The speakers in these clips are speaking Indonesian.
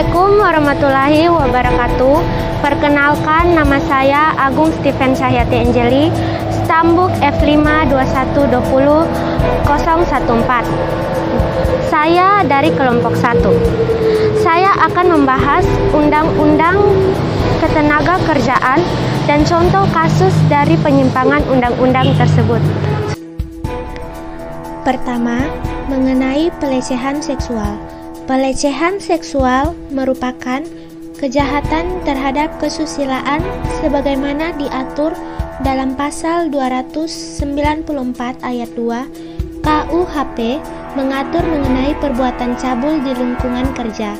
Assalamualaikum warahmatullahi wabarakatuh. Perkenalkan, nama saya Agung Steven Cahyati Angeli, Stambuk F52120-014. Saya dari kelompok 1. Saya akan membahas Undang-Undang Ketenagakerjaan dan contoh kasus dari penyimpangan undang-undang tersebut. Pertama, mengenai pelecehan seksual. Pelecehan seksual merupakan kejahatan terhadap kesusilaan sebagaimana diatur dalam pasal 294 ayat 2 KUHP mengatur mengenai perbuatan cabul di lingkungan kerja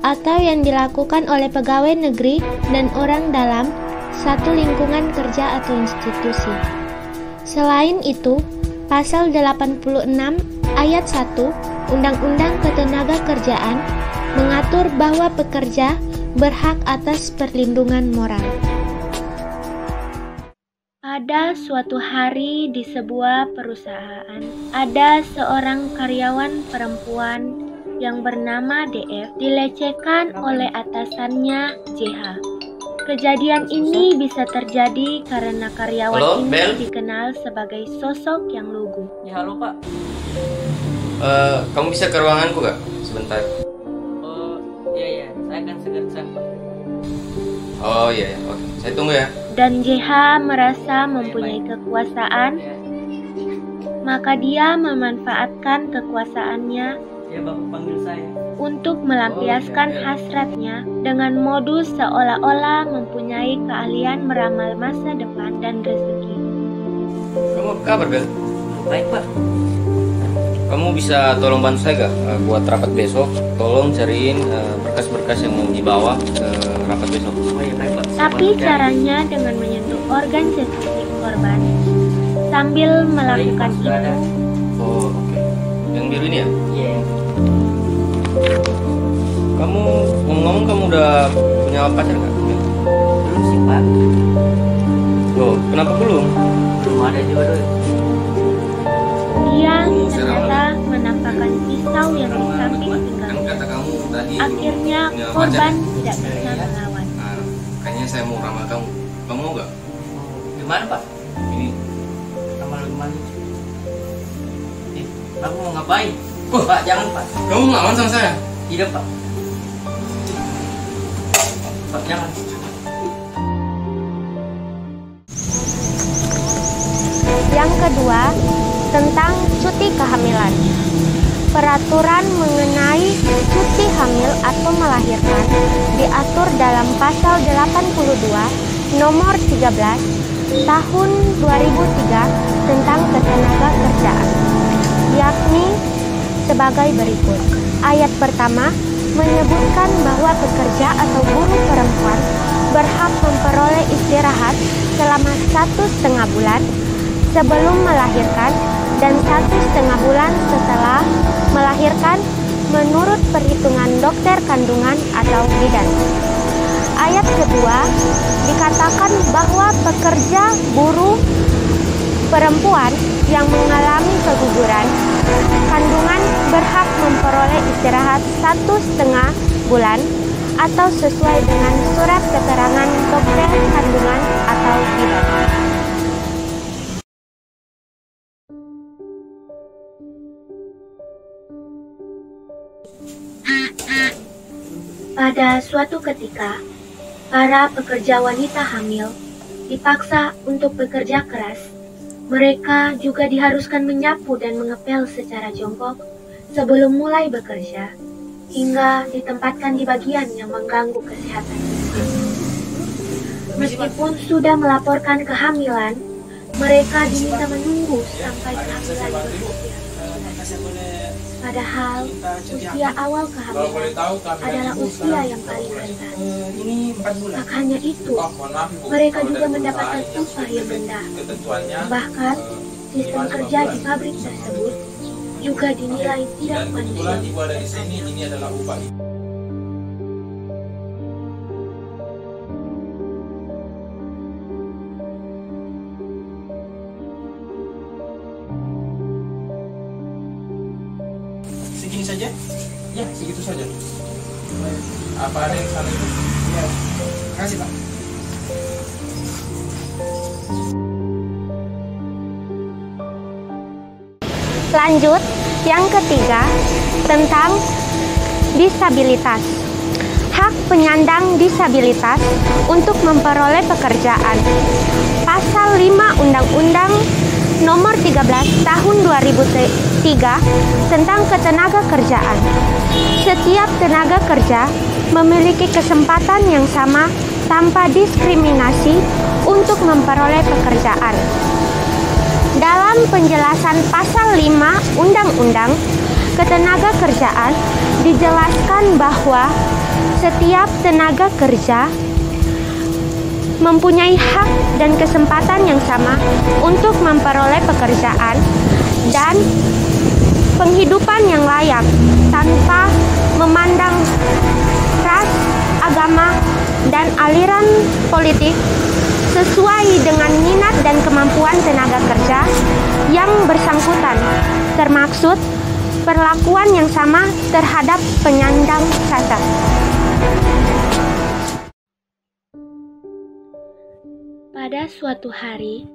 atau yang dilakukan oleh pegawai negeri dan orang dalam satu lingkungan kerja atau institusi. Selain itu, pasal 86 ayat 1 Undang-Undang Ketenagakerjaan mengatur bahwa pekerja berhak atas perlindungan moral. Pada suatu hari di sebuah perusahaan, ada seorang karyawan perempuan yang bernama DF dilecehkan oleh atasannya JH. Kejadian ini bisa terjadi karena karyawan ini dikenal sebagai sosok yang lugu. Ya, halo Pak. Kamu bisa ke ruanganku gak? Sebentar. Oh, iya, saya akan segera Pak. Oh iya, oke. Saya tunggu ya. Dan JH merasa mempunyai kekuasaan, maka dia memanfaatkan kekuasaannya Ya, Bapak panggil saya. untuk melampiaskan hasratnya dengan modus seolah-olah mempunyai keahlian meramal masa depan dan rezeki. Kamu apa kabar, Bel? Baik, Pak. Kamu bisa tolong bantu saya gak? Buat rapat besok, tolong cariin berkas-berkas yang mau dibawa ke rapat besok. Oh iya, baik, Pak. Tapi caranya dengan menyentuh organ sensitif korban sambil melakukan itu. Oh, oke. Yang biru ini ya? Iya. Kamu ngomong-ngomong kamu udah punya pacar gak? Belum sih, Pak. Loh, kenapa belum? Belum ada jodoh. Dia ternyata menampakkan pisau yang di samping Kan pinggangnya. kata kamu tadi Akhirnya punya korban pacar. tidak bisa melawan. Nah, kayaknya saya mau ramal kamu. Kamu mau gak? Gimana, Pak? Ini. Ramal gimana? Aku mau ngapain? Pak, jangan, Pak. Kamu ngelawan sama saya? Tidak, Pak. Pak, jangan. Yang kedua, tentang cuti kehamilan. Peraturan mengenai cuti hamil atau melahirkan diatur dalam pasal 82 nomor 13 tahun 2003 tentang ketenagakerjaan, yakni sebagai berikut. Ayat pertama menyebutkan bahwa pekerja atau buruh perempuan berhak memperoleh istirahat selama 1,5 bulan sebelum melahirkan dan 1,5 bulan setelah melahirkan menurut perhitungan dokter kandungan atau bidan. Ayat kedua dikatakan bahwa pekerja buruh perempuan yang mengalami keguguran kandungan berhak memperoleh istirahat 1,5 bulan atau sesuai dengan surat keterangan dokter kandungan atau bidan. Pada suatu ketika, para pekerja wanita hamil dipaksa untuk bekerja keras. Mereka juga diharuskan menyapu dan mengepel secara jongkok sebelum mulai bekerja, hingga ditempatkan di bagian yang mengganggu kesehatan. Meskipun sudah melaporkan kehamilan, mereka diminta menunggu sampai kehamilan berusia. Padahal usia awal kehamilan adalah usia yang paling rentan. Tak hanya itu, mereka juga mendapatkan upah yang rendah. Bahkan, sistem kerja di pabrik tersebut juga dinilai tidak manusiawi. Segini saja? Ya, segitu saja. Apa ada yang salah itu? Iya. Terima kasih, Pak. Lanjut, yang ketiga tentang disabilitas. Hak penyandang disabilitas untuk memperoleh pekerjaan. Pasal 5 Undang-Undang Nomor 13 Tahun 2003 tentang ketenaga kerjaan. Setiap tenaga kerja memiliki kesempatan yang sama tanpa diskriminasi untuk memperoleh pekerjaan. Dalam penjelasan pasal 5 Undang-Undang Ketenaga Kerjaan dijelaskan bahwa setiap tenaga kerja mempunyai hak dan kesempatan yang sama untuk memperoleh pekerjaan dan penghidupan yang layak tanpa memandang ras, agama, dan aliran politik, sesuai dengan minat dan kemampuan tenaga kerja yang bersangkutan, termaksud perlakuan yang sama terhadap penyandang cacat. Pada suatu hari,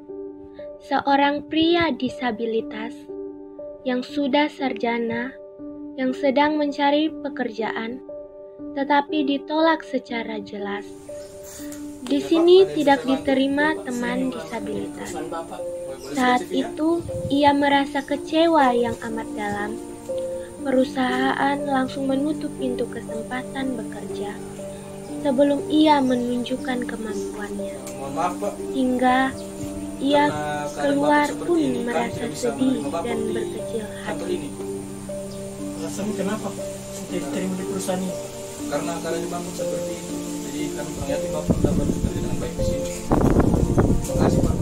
seorang pria disabilitas yang sudah sarjana yang sedang mencari pekerjaan tetapi ditolak secara jelas. Di sini tidak diterima teman disabilitas. Saat itu, ia merasa kecewa yang amat dalam. Perusahaan langsung menutup pintu kesempatan bekerja sebelum ia menunjukkan kemampuannya. Hingga ia keluar pun merasa sedih dan berkecil hati. Alasanmu kenapa tidak diterima di perusahaan ini? Karena dibangun seperti itu. Jadi kami mengerti Bapak dapat bekerja dengan baik di sini. Terima kasih, Pak.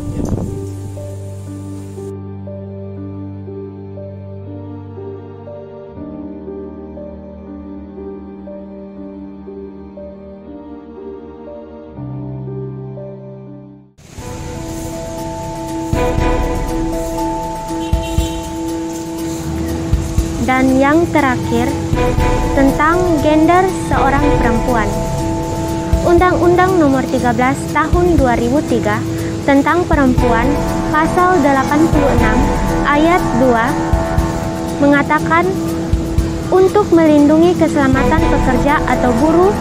Dan yang terakhir, tentang gender seorang perempuan. Undang-Undang Nomor 13 Tahun 2003 tentang perempuan, Pasal 86 Ayat 2 mengatakan untuk melindungi keselamatan pekerja atau buruh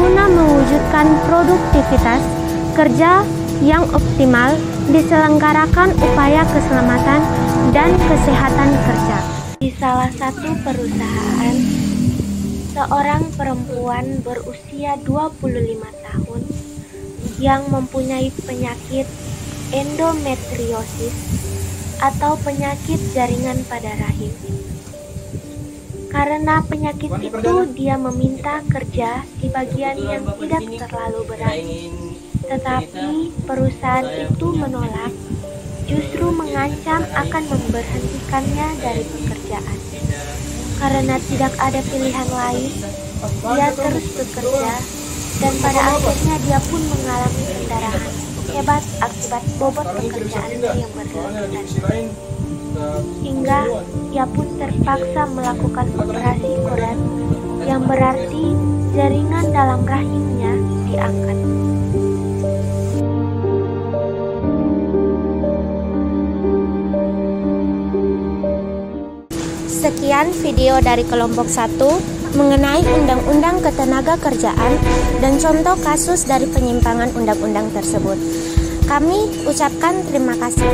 guna mewujudkan produktivitas kerja yang optimal, diselenggarakan upaya keselamatan dan kesehatan kerja. Di salah satu perusahaan, seorang perempuan berusia 25 tahun yang mempunyai penyakit endometriosis atau penyakit jaringan pada rahim. Karena penyakit itu, dia meminta kerja di bagian yang tidak terlalu berat. Tetapi perusahaan itu menolak, justru mengancam akan memberhentikannya dari pekerjaan. Karena tidak ada pilihan lain, dia terus bekerja dan pada akhirnya dia pun mengalami pendarahan hebat akibat bobot pekerjaannya yang berlebihan. Hingga ia pun terpaksa melakukan operasi koret yang berarti jaringan dalam rahimnya diangkat. Sekian video dari kelompok 1 mengenai Undang-Undang Ketenagakerjaan dan contoh kasus dari penyimpangan undang-undang tersebut. Kami ucapkan terima kasih.